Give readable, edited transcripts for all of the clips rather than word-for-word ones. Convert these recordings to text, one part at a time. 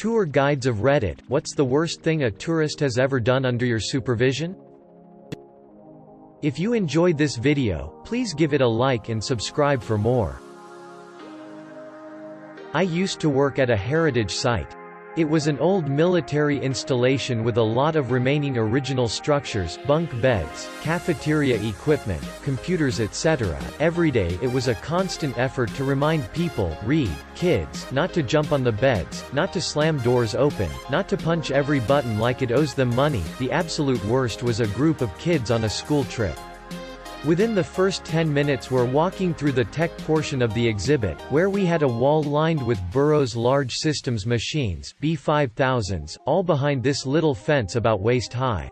Tour guides of Reddit, what's the worst thing a tourist has ever done under your supervision? If you enjoyed this video, please give it a like and subscribe for more. I used to work at a heritage site. It was an old military installation with a lot of remaining original structures, bunk beds, cafeteria equipment, computers etc. Every day it was a constant effort to remind people, kids, not to jump on the beds, not to slam doors open, not to punch every button like it owes them money. The absolute worst was a group of kids on a school trip. Within the first 10 minutes we're walking through the tech portion of the exhibit, where we had a wall lined with Burroughs Large Systems machines, B5000s, all behind this little fence about waist high.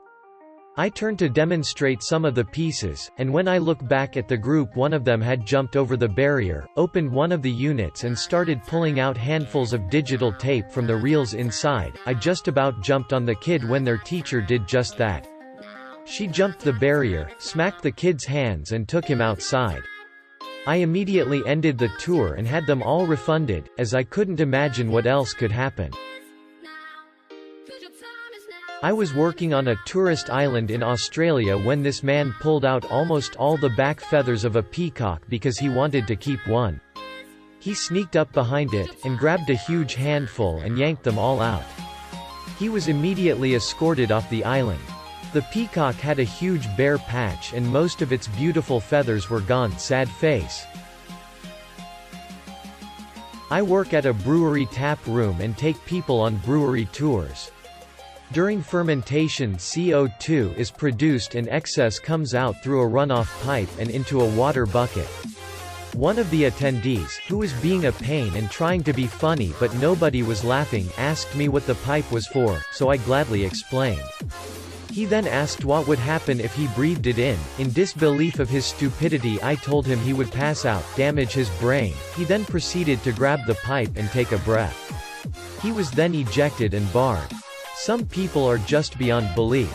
I turned to demonstrate some of the pieces, and when I look back at the group, one of them had jumped over the barrier, opened one of the units and started pulling out handfuls of digital tape from the reels inside. I just about jumped on the kid when their teacher did just that. She jumped the barrier, smacked the kid's hands and took him outside. I immediately ended the tour and had them all refunded, as I couldn't imagine what else could happen. I was working on a tourist island in Australia when this man pulled out almost all the back feathers of a peacock because he wanted to keep one. He sneaked up behind it, and grabbed a huge handful and yanked them all out. He was immediately escorted off the island. The peacock had a huge bare patch and most of its beautiful feathers were gone. Sad face. I work at a brewery tap room and take people on brewery tours. During fermentation, CO2 is produced and excess comes out through a runoff pipe and into a water bucket. One of the attendees, who was being a pain and trying to be funny but nobody was laughing, asked me what the pipe was for, so I gladly explained. He then asked what would happen if he breathed it in. In disbelief of his stupidity, I told him he would pass out, damage his brain. He then proceeded to grab the pipe and take a breath. He was then ejected and barred. Some people are just beyond belief.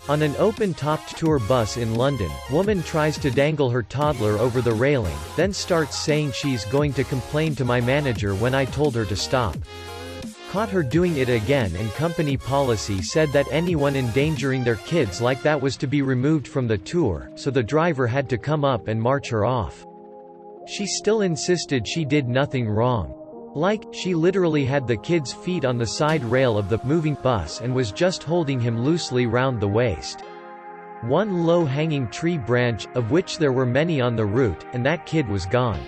On an open-topped tour bus in London, woman tries to dangle her toddler over the railing, then starts saying she's going to complain to my manager when I told her to stop. Caught her doing it again, and company policy said that anyone endangering their kids like that was to be removed from the tour, so the driver had to come up and march her off. She still insisted she did nothing wrong. She literally had the kid's feet on the side rail of the moving bus and was just holding him loosely round the waist. One low-hanging tree branch, of which there were many on the route, and that kid was gone.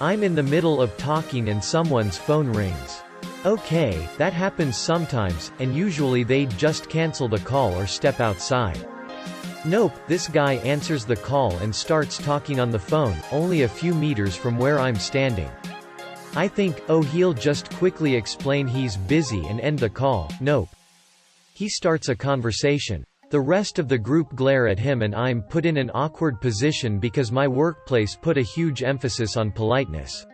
I'm in the middle of talking and someone's phone rings. Okay, that happens sometimes, and usually they just cancel the call or step outside. Nope, this guy answers the call and starts talking on the phone, only a few meters from where I'm standing. I think, oh, he'll just quickly explain he's busy and end the call. Nope. He starts a conversation. The rest of the group glare at him and I'm put in an awkward position because my workplace put a huge emphasis on politeness.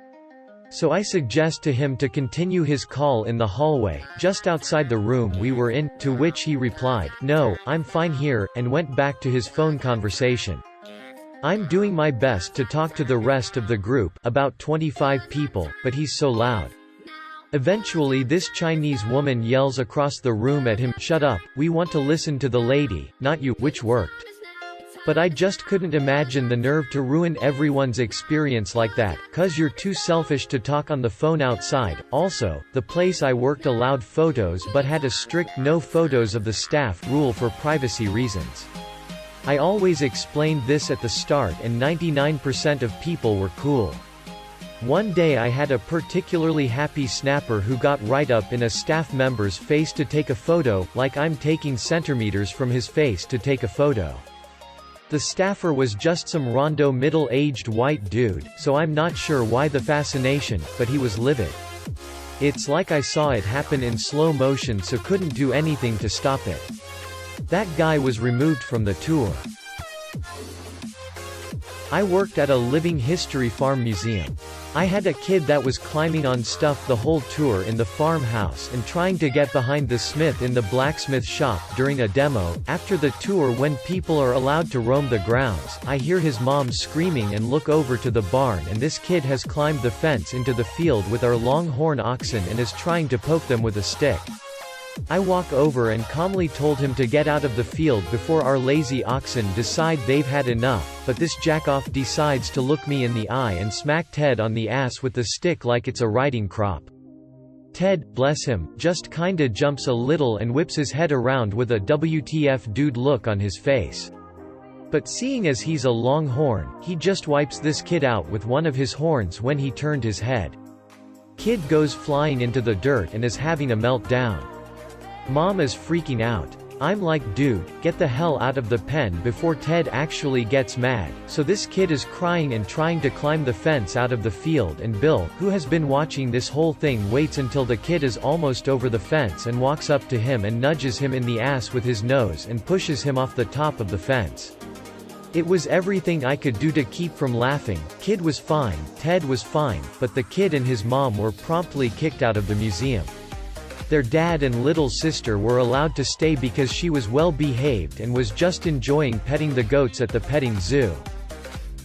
So I suggest to him to continue his call in the hallway, just outside the room we were in, to which he replied, "No, I'm fine here," and went back to his phone conversation. I'm doing my best to talk to the rest of the group, about 25 people, but he's so loud. Eventually this Chinese woman yells across the room at him, "Shut up, we want to listen to the lady, not you," which worked. But I just couldn't imagine the nerve to ruin everyone's experience like that, 'cause you're too selfish to talk on the phone outside. Also, the place I worked allowed photos but had a strict no photos of the staff rule for privacy reasons. I always explained this at the start and 99% of people were cool. One day I had a particularly happy snapper who got right up in a staff member's face to take a photo, like I'm taking centimeters from his face to take a photo. The staffer was just some rondo middle-aged white dude, so I'm not sure why the fascination, but he was livid. It's like I saw it happen in slow motion so couldn't do anything to stop it. That guy was removed from the tour. I worked at a living history farm museum. I had a kid that was climbing on stuff the whole tour in the farmhouse and trying to get behind the smith in the blacksmith shop during a demo. After the tour, when people are allowed to roam the grounds, I hear his mom screaming and look over to the barn, and this kid has climbed the fence into the field with our longhorn oxen and is trying to poke them with a stick. I walk over and calmly told him to get out of the field before our lazy oxen decide they've had enough, but this jackoff decides to look me in the eye and smack Ted on the ass with the stick like it's a riding crop. Ted, bless him, just kinda jumps a little and whips his head around with a WTF dude look on his face. But seeing as he's a longhorn, he just wipes this kid out with one of his horns when he turned his head. Kid goes flying into the dirt and is having a meltdown. Mom is freaking out. I'm like, dude, get the hell out of the pen before Ted actually gets mad. So this kid is crying and trying to climb the fence out of the field, and Bill, who has been watching this whole thing, waits until the kid is almost over the fence and walks up to him and nudges him in the ass with his nose and pushes him off the top of the fence. It was everything I could do to keep from laughing. Kid was fine, Ted was fine, but the kid and his mom were promptly kicked out of the museum. Their dad and little sister were allowed to stay because she was well behaved and was just enjoying petting the goats at the petting zoo.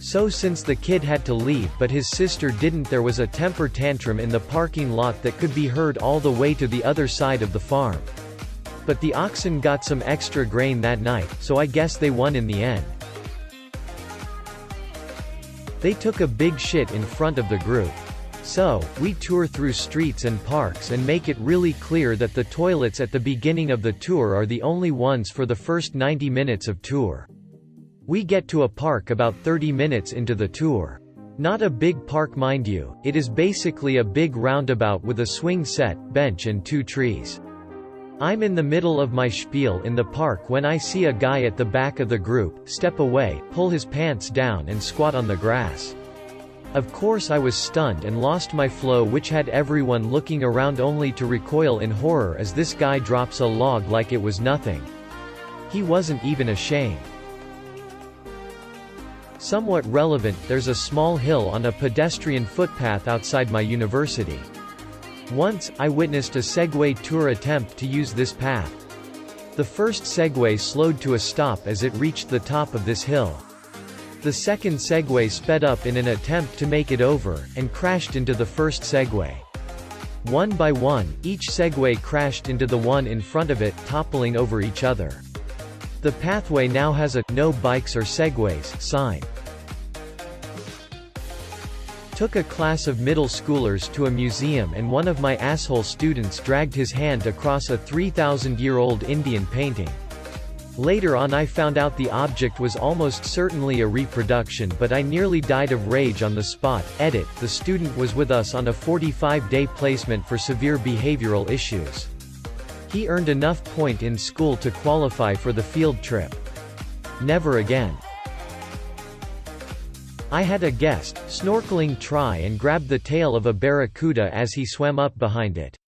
So since the kid had to leave but his sister didn't, there was a temper tantrum in the parking lot that could be heard all the way to the other side of the farm. But the oxen got some extra grain that night, so I guess they won in the end. They took a big shit in front of the group. So, we tour through streets and parks and make it really clear that the toilets at the beginning of the tour are the only ones for the first 90 minutes of tour. We get to a park about 30 minutes into the tour. Not a big park, mind you, it is basically a big roundabout with a swing set, bench and 2 trees. I'm in the middle of my spiel in the park when I see a guy at the back of the group step away, pull his pants down and squat on the grass. Of course I was stunned and lost my flow, which had everyone looking around only to recoil in horror as this guy drops a log like it was nothing. He wasn't even ashamed. Somewhat relevant, there's a small hill on a pedestrian footpath outside my university. Once, I witnessed a Segway tour attempt to use this path. The first Segway slowed to a stop as it reached the top of this hill. The second Segway sped up in an attempt to make it over, and crashed into the first Segway. One by one, each Segway crashed into the one in front of it, toppling over each other. The pathway now has a "No bikes or Segways" sign. Took a class of middle schoolers to a museum and one of my asshole students dragged his hand across a 3,000-year-old Indian painting. Later on I found out the object was almost certainly a reproduction, but I nearly died of rage on the spot. Edit, the student was with us on a 45-day placement for severe behavioral issues. He earned enough point in school to qualify for the field trip. Never again. I had a guest, snorkeling, try and grab the tail of a barracuda as he swam up behind it.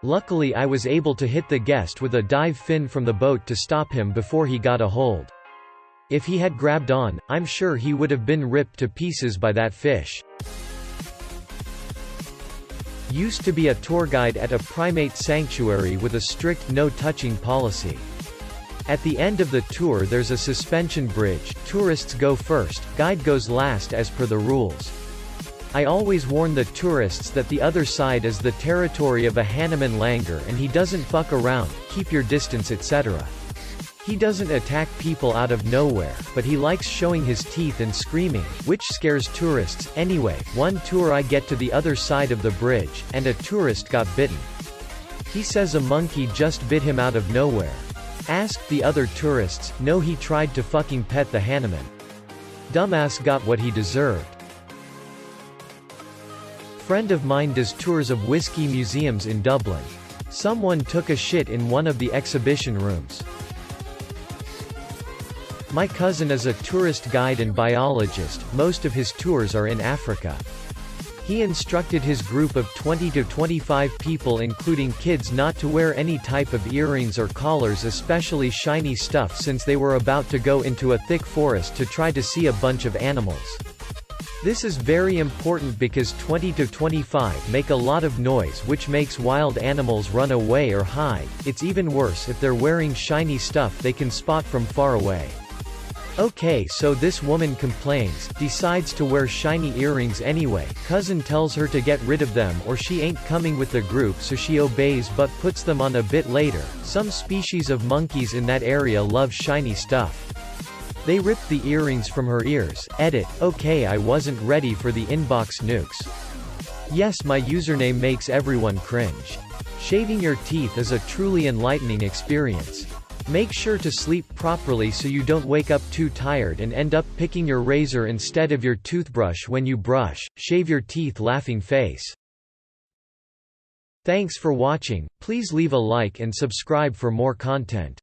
Luckily I was able to hit the guest with a dive fin from the boat to stop him before he got a hold. If he had grabbed on, I'm sure he would have been ripped to pieces by that fish. Used to be a tour guide at a primate sanctuary with a strict no-touching policy. At the end of the tour there's a suspension bridge, tourists go first, guide goes last as per the rules. I always warn the tourists that the other side is the territory of a Hanuman Langur and he doesn't fuck around, keep your distance, etc. He doesn't attack people out of nowhere, but he likes showing his teeth and screaming, which scares tourists. Anyway, one tour I get to the other side of the bridge, and a tourist got bitten. He says a monkey just bit him out of nowhere. Asked the other tourists, no, he tried to fucking pet the Hanuman. Dumbass got what he deserved. Friend of mine does tours of whiskey museums in Dublin. Someone took a shit in one of the exhibition rooms. My cousin is a tourist guide and biologist, most of his tours are in Africa. He instructed his group of 20 to 25 people including kids not to wear any type of earrings or collars, especially shiny stuff, since they were about to go into a thick forest to try to see a bunch of animals. This is very important because 20 to 25 make a lot of noise, which makes wild animals run away or hide. It's even worse if they're wearing shiny stuff they can spot from far away. Okay, so this woman complains, decides to wear shiny earrings anyway. Cousin tells her to get rid of them or she ain't coming with the group, so she obeys but puts them on a bit later. Some species of monkeys in that area love shiny stuff. They ripped the earrings from her ears. Edit. Okay, I wasn't ready for the inbox nukes. Yes, my username makes everyone cringe. Shaving your teeth is a truly enlightening experience. Make sure to sleep properly so you don't wake up too tired and end up picking your razor instead of your toothbrush when you brush. Shave your teeth, laughing face. Thanks for watching. Please leave a like and subscribe for more content.